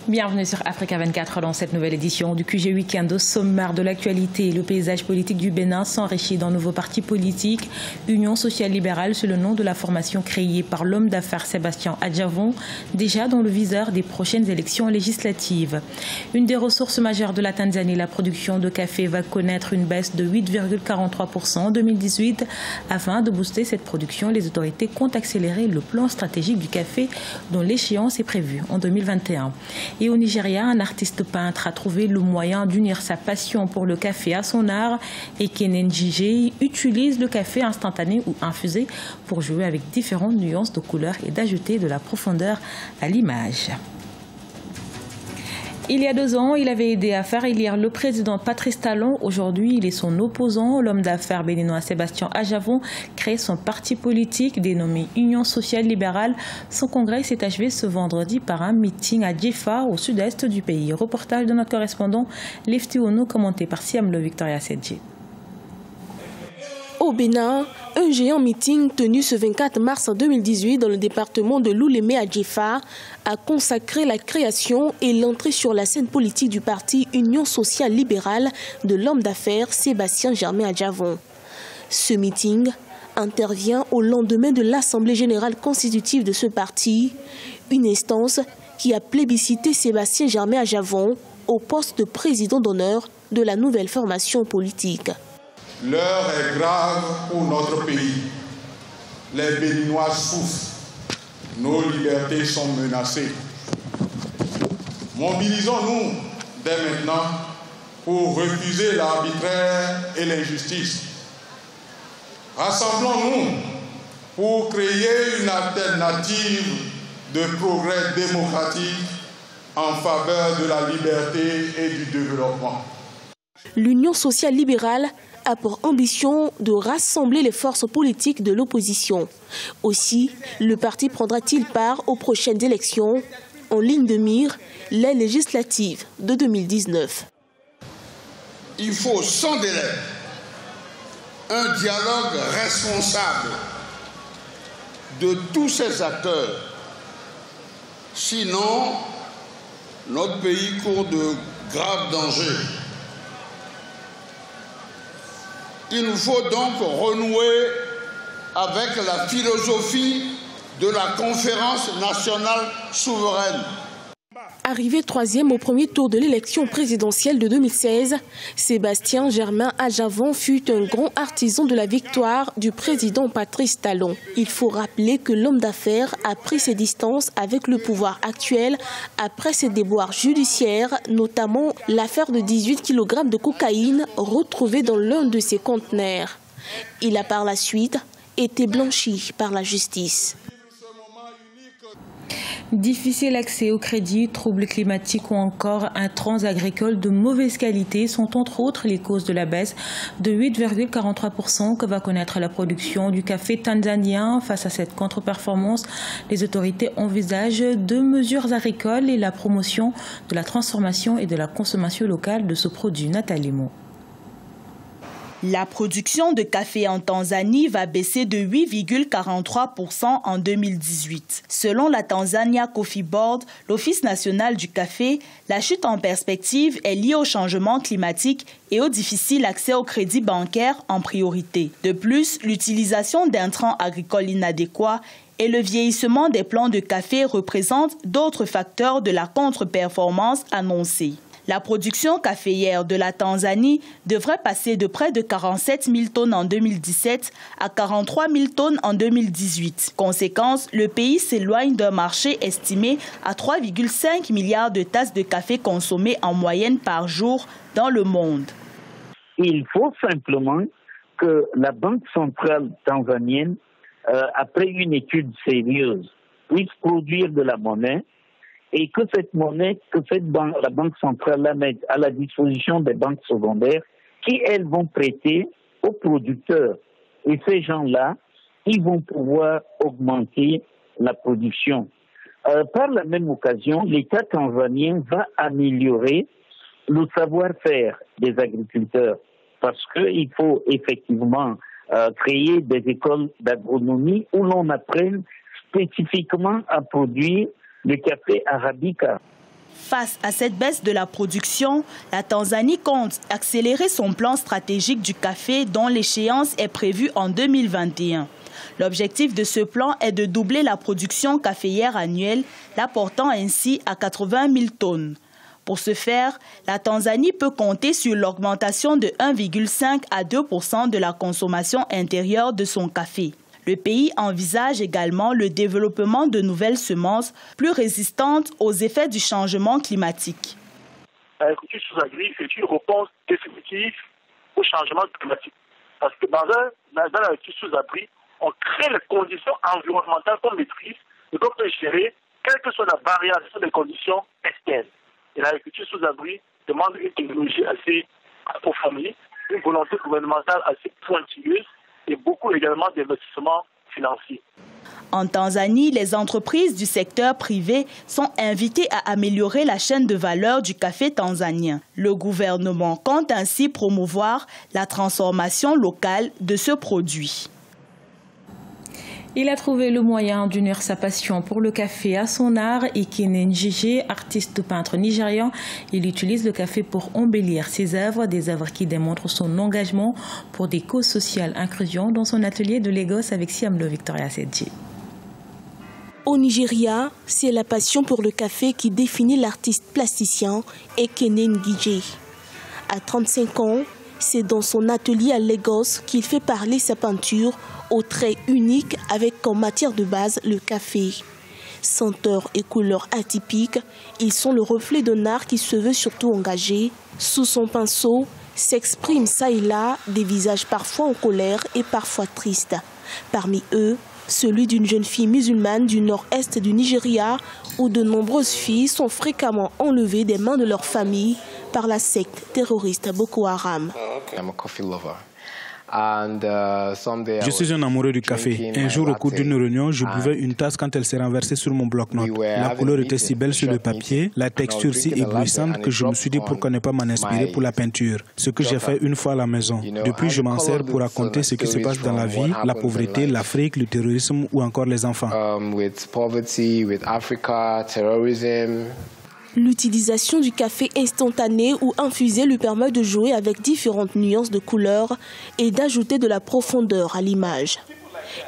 Bienvenue sur Africa 24 dans cette nouvelle édition du QG Week-end. Au sommaire de l'actualité, le paysage politique du Bénin s'enrichit d'un nouveau parti politique, Union sociale libérale, c'est le nom de la formation créée par l'homme d'affaires Sébastien Adjavon, déjà dans le viseur des prochaines élections législatives. Une des ressources majeures de la Tanzanie, la production de café va connaître une baisse de 8,43% en 2018. Afin de booster cette production, les autorités comptent accélérer le plan stratégique du café dont l'échéance est prévue en 2021. Et au Nigeria, un artiste peintre a trouvé le moyen d'unir sa passion pour le café à son art. Et Kenen Jige utilise le café instantané ou infusé pour jouer avec différentes nuances de couleurs et d'ajouter de la profondeur à l'image. Il y a 2 ans, il avait aidé à faire élire le président Patrice Talon. Aujourd'hui, il est son opposant. L'homme d'affaires béninois Sébastien Adjavon crée son parti politique dénommé Union sociale libérale. Son congrès s'est achevé ce vendredi par un meeting à Djefa, au sud-est du pays. Reportage de notre correspondant Lefty Ono, commenté par Siamlo Victoria Sedje. Au Bénin, un géant meeting tenu ce 24 mars 2018 dans le département de l'Oulémé à Djefa a consacré la création et l'entrée sur la scène politique du parti Union sociale libérale de l'homme d'affaires Sébastien Germain Adjavon. Ce meeting intervient au lendemain de l'Assemblée générale constitutive de ce parti, une instance qui a plébiscité Sébastien Germain Adjavon au poste de président d'honneur de la nouvelle formation politique. L'heure est grave pour notre pays. Les Béninois souffrent. Nos libertés sont menacées. Mobilisons-nous dès maintenant pour refuser l'arbitraire et l'injustice. Rassemblons-nous pour créer une alternative de progrès démocratique en faveur de la liberté et du développement. L'Union sociale libérale a pour ambition de rassembler les forces politiques de l'opposition. Aussi, le parti prendra-t-il part aux prochaines élections, en ligne de mire les législatives de 2019. Il faut sans délai un dialogue responsable de tous ces acteurs. Sinon, notre pays court de graves dangers. Il nous faut donc renouer avec la philosophie de la conférence nationale souveraine. Arrivé 3e au premier tour de l'élection présidentielle de 2016, Sébastien Germain Adjavon fut un grand artisan de la victoire du président Patrice Talon. Il faut rappeler que l'homme d'affaires a pris ses distances avec le pouvoir actuel après ses déboires judiciaires, notamment l'affaire de 18 kg de cocaïne retrouvée dans l'un de ses conteneurs. Il a par la suite été blanchi par la justice. Difficile accès au crédit, troubles climatiques ou encore intrants agricoles de mauvaise qualité sont entre autres les causes de la baisse de 8,43% que va connaître la production du café tanzanien. Face à cette contre-performance, les autorités envisagent 2 mesures agricoles et la promotion de la transformation et de la consommation locale de ce produit. Nathalie Mo. La production de café en Tanzanie va baisser de 8,43% en 2018. Selon la Tanzania Coffee Board, l'Office national du café, la chute en perspective est liée au changement climatique et au difficile accès au crédit bancaire en priorité. De plus, l'utilisation d'intrants agricoles inadéquats et le vieillissement des plants de café représentent d'autres facteurs de la contre-performance annoncée. La production caféière de la Tanzanie devrait passer de près de 47 000 tonnes en 2017 à 43 000 tonnes en 2018. Conséquence, le pays s'éloigne d'un marché estimé à 3,5 milliards de tasses de café consommées en moyenne par jour dans le monde. Il faut simplement que la Banque centrale tanzanienne, après une étude sérieuse, puisse produire de la monnaie et que cette monnaie, la Banque centrale la mette à la disposition des banques secondaires qui, elles, vont prêter aux producteurs. Et ces gens-là, ils vont pouvoir augmenter la production. Par la même occasion, l'État tanzanien va améliorer le savoir-faire des agriculteurs parce qu'il faut effectivement créer des écoles d'agronomie où l'on apprenne spécifiquement à produire le café arabica. Face à cette baisse de la production, la Tanzanie compte accélérer son plan stratégique du café dont l'échéance est prévue en 2021. L'objectif de ce plan est de doubler la production caféière annuelle, la portant ainsi à 80 000 tonnes. Pour ce faire, la Tanzanie peut compter sur l'augmentation de 1,5 à 2% de la consommation intérieure de son café. Le pays envisage également le développement de nouvelles semences plus résistantes aux effets du changement climatique. L'agriculture sous-abri est une réponse définitive au changement climatique. Parce que dans l'agriculture sous-abri, on crée les conditions environnementales qu'on maîtrise et qu'on peut gérer, quelle que soit la variation des conditions externes. Et l'agriculture sous-abri demande une technologie assez approfondie, une volonté gouvernementale assez pointilleuse et beaucoup également d'investissements financiers. En Tanzanie, les entreprises du secteur privé sont invitées à améliorer la chaîne de valeur du café tanzanien. Le gouvernement compte ainsi promouvoir la transformation locale de ce produit. Il a trouvé le moyen d'unir sa passion pour le café à son art. Ekene Ngige, artiste peintre nigérian, il utilise le café pour embellir ses œuvres, des œuvres qui démontrent son engagement pour des causes sociales. Inclusion dans son atelier de Lagos avec Siamlo Victoria Sedji. Au Nigeria, c'est la passion pour le café qui définit l'artiste plasticien Ekene Ngige. À 35 ans, c'est dans son atelier à Lagos qu'il fait parler sa peinture aux traits uniques avec comme matière de base le café. Senteurs et couleurs atypiques, ils sont le reflet d'un art qui se veut surtout engagé. Sous son pinceau s'expriment ça et là des visages parfois en colère et parfois tristes. Parmi eux, celui d'une jeune fille musulmane du nord-est du Nigeria où de nombreuses filles sont fréquemment enlevées des mains de leur famille par la secte terroriste Boko Haram. Je suis un amoureux du café. Un jour, au cours d'une réunion, je buvais une tasse quand elle s'est renversée sur mon bloc-notes. La couleur était si belle sur le papier, la texture si éblouissante que je me suis dit pourquoi ne pas m'en inspirer pour la peinture. Ce que j'ai fait une fois à la maison. Depuis, je m'en sers pour raconter ce qui se passe dans la vie, la pauvreté, l'Afrique, le terrorisme ou encore les enfants. L'utilisation du café instantané ou infusé lui permet de jouer avec différentes nuances de couleurs et d'ajouter de la profondeur à l'image.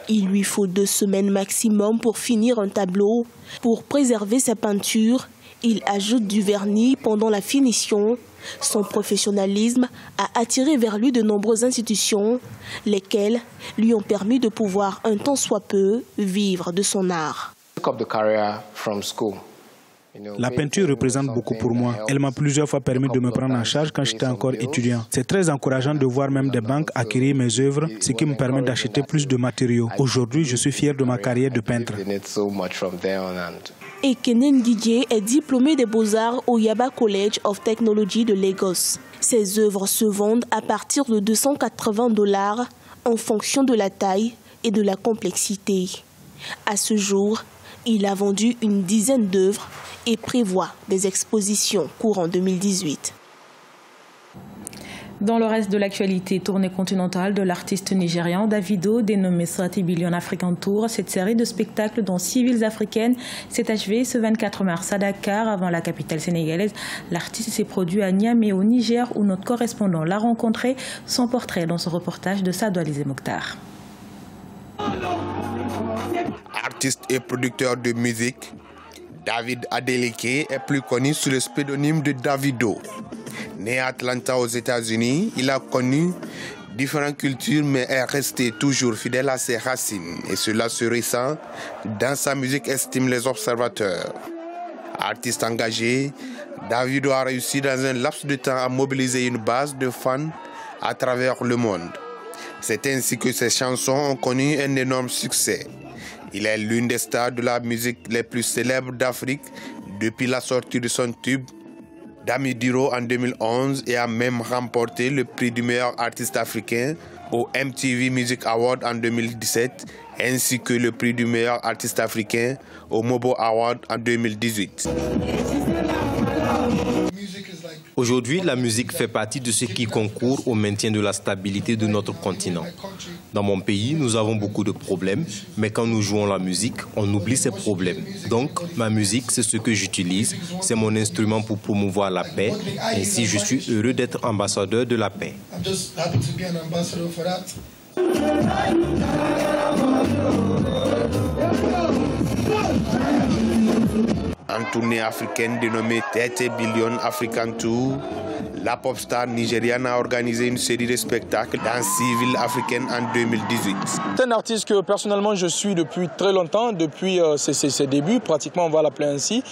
Il lui faut 2 semaines maximum pour finir un tableau. Pour préserver sa peinture, il ajoute du vernis pendant la finition. Son professionnalisme a attiré vers lui de nombreuses institutions, lesquelles lui ont permis de pouvoir un tant soit peu vivre de son art. La peinture représente beaucoup pour moi. Elle m'a plusieurs fois permis de me prendre en charge quand j'étais encore étudiant. C'est très encourageant de voir même des banques acquérir mes œuvres, ce qui me permet d'acheter plus de matériaux. Aujourd'hui, je suis fier de ma carrière de peintre. Ekene Ngige est diplômé des Beaux-Arts au Yaba College of Technology de Lagos. Ses œuvres se vendent à partir de $280 en fonction de la taille et de la complexité. À ce jour, il a vendu une dizaine d'œuvres et prévoit des expositions courant 2018. Dans le reste de l'actualité, tournée continentale de l'artiste nigérian Davido, dénommé Swati Billion African Tour. Cette série de spectacles dans 6 villes africaines s'est achevée ce 24 mars à Dakar, avant la capitale sénégalaise. L'artiste s'est produit à Niamey au Niger, où notre correspondant l'a rencontré. Son portrait dans ce reportage de Sadou Alizé Mokhtar. Artiste et producteur de musique, David Adeleke est plus connu sous le pseudonyme de Davido. Né à Atlanta aux États-Unis, il a connu différentes cultures mais est resté toujours fidèle à ses racines. Et cela se ressent dans sa musique, estiment les observateurs. Artiste engagé, Davido a réussi dans un laps de temps à mobiliser une base de fans à travers le monde. C'est ainsi que ses chansons ont connu un énorme succès. Il est l'une des stars de la musique les plus célèbres d'Afrique depuis la sortie de son tube Dami Diro en 2011 et a même remporté le prix du meilleur artiste africain au MTV Music Award en 2017 ainsi que le prix du meilleur artiste africain au Mobo Award en 2018. Aujourd'hui, la musique fait partie de ce qui concourt au maintien de la stabilité de notre continent. Dans mon pays, nous avons beaucoup de problèmes, mais quand nous jouons la musique, on oublie ces problèmes. Donc, ma musique, c'est ce que j'utilise, c'est mon instrument pour promouvoir la paix. Ainsi, je suis heureux d'être ambassadeur de la paix. En tournée africaine dénommée 30 Billion African Tour, la pop star nigériane a organisé une série de spectacles dans 6 villes africaines en 2018. C'est un artiste que personnellement je suis depuis très longtemps, depuis ses débuts, pratiquement on va l'appeler ainsi.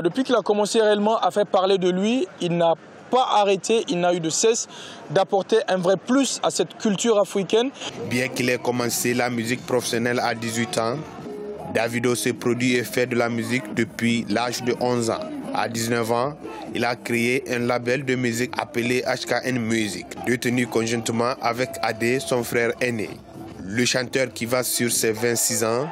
Depuis qu'il a commencé réellement à faire parler de lui, il n'a pas arrêté, il n'a eu de cesse d'apporter un vrai plus à cette culture africaine. Bien qu'il ait commencé la musique professionnelle à 18 ans, Davido se produit et fait de la musique depuis l'âge de 11 ans. À 19 ans, il a créé un label de musique appelé HKN Music, détenu conjointement avec Adé, son frère aîné. Le chanteur qui va sur ses 26 ans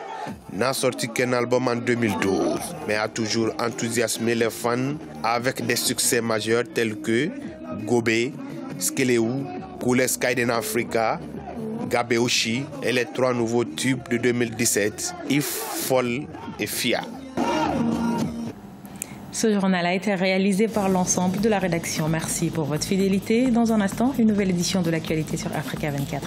n'a sorti qu'un album en 2012, mais a toujours enthousiasmé les fans avec des succès majeurs tels que Gobe, Skeleu, Kule Skyden Africa, Gabeoshi et les 3 nouveaux tubes de 2017, If, Fall et Fia. Ce journal a été réalisé par l'ensemble de la rédaction. Merci pour votre fidélité. Dans un instant, une nouvelle édition de l'actualité sur Africa 24.